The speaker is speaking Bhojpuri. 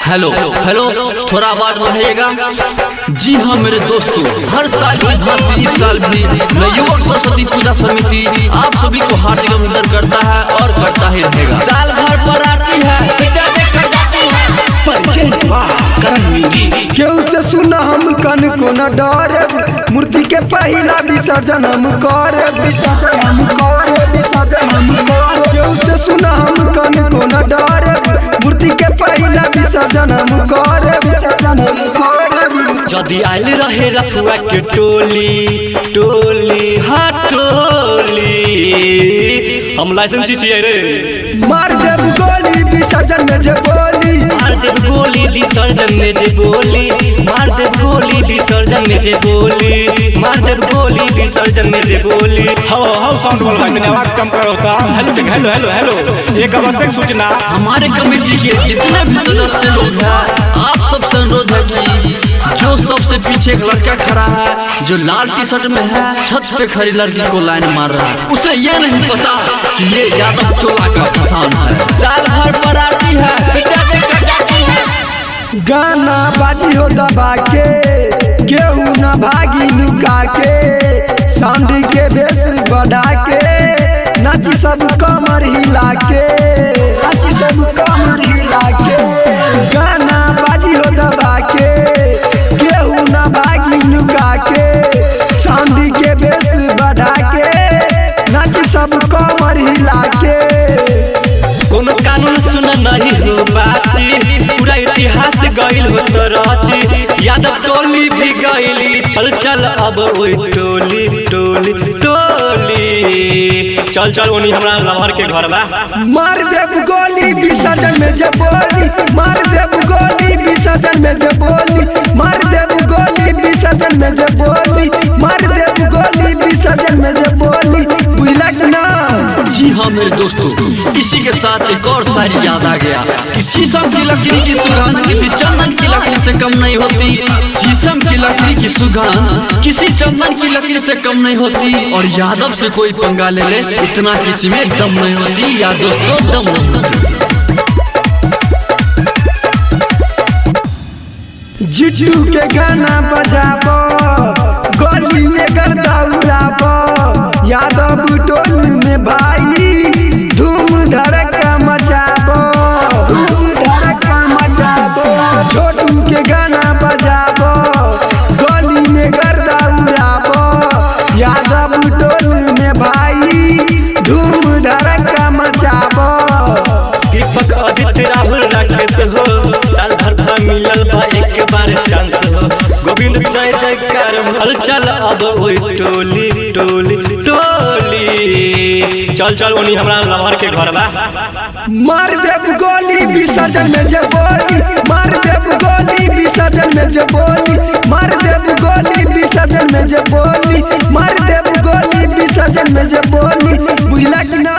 हेलो हेलो, थोड़ा आवाज बढ़ाइएगा। जी हाँ मेरे दोस्तों, हर साल की भांति इस साल भी युवक सरस्वती पूजा समिति आप सभी को हार्दिक अभिनंदन करता है और करता ही रहेगा। साल भर पर आती है, केहू से सुना हम कन को न डरे, मूर्ति के पहला विसर्जन हम करे, विसर्जन हम करे, विसर्जन हम करे। केहू से सुना हम कन को न डरे, मूर्ति के पहला विसर्जन हम करे, विसर्जन हम करे। जदि आयल रहे रफुआ के टोली टोली हाँ टोली, हम लाइसेंस चाहिए रे। मार देव गोली विसर्जन में जे बोली, मार देव गोली विसर्जन में जे बोली, मार देव गोली विसर्जन में जे बोली, मार देव गोली विसर्जन में जे बोली। हाउ साउंड बोल भाई, मैंने आवाज कम कर होता। हेलो हेलो हेलो हेलो, एक आवश्यक सूचना। हमारे कमेटी के जितने भी सदस्य लोग हैं, आप सबसे अनुरोध है कि जो सबसे पीछे एक लड़का खड़ा है जो लाल टी शर्ट में है, छत पे खड़ी लड़की को लाइन मार रहा है, उसे ये नहीं पता कि ये यादव टोला का फसान है। साल भर पर आती है, गाना बाजी हो दबा के, केहू न भागी लुका के, साउंड के बेस बढ़ा के, नाची सब कमर हिला के, नाची सब कमर हिला के। गाना बाजी हो दबा के, केहू न भागी लुका के, साउंड के बेस बढ़ा के, नाची सब कमर हिला के। कोनो कानून सुन नहीं हो बाची, पूरा इतिहास गइल हो तो राची, यादव टोली भी गइली, चल चल अब ओई टोली टोली टोली, चल चल ओनी हमरा लवर के घर बा। मार देव गोली विसर्जन में जे बोली, मार देव गोली विसर्जन में जे बोली, मार देव गोली विसर्जन में जे बोली, मार देव गोली विसर्जन में जे बोली। बुझला कि ना? जी हाँ मेरे दोस्तों, इसी के साथ एक और शायरी याद आ गया कि शीशम की लकड़ी की सुगंध किसी चंदन की लकड़ी से कम नहीं होती, शीशम की लकड़ी की सुगंध किसी चंदन की लकड़ी से कम नहीं होती, और यादव से कोई पंगा ले ले इतना किसी में दम नहीं होती। या दोस्तों दम नहीं होती। जिट्टू के गाना बजाबो, गोली में गर्दा उड़ाबो, यादव टोली में भाई धूम धड़का मचाबो, धूम धड़का मचाबो। छोटू के गाना बजाबो, गोली में गर्दा उड़ाबो, यादव टोली में भाई धूम धड़का मचाबो। दीपक आदित्य राहुल राकेश हो, साल भर पर मिलल बा एक बार चांस हो, गोविंद जय जयकार हल चल अब ओई टोली टोली टोली, चल चल ओनी हमरा लवर के घर बा। मार देव गोली विसर्जन में जे बोली, मार देव गोली विसर्जन में जे बोली, मार देव गोली विसर्जन में जे बोली, मार देव गोली विसर्जन में जे बोली। बुझला कि ना?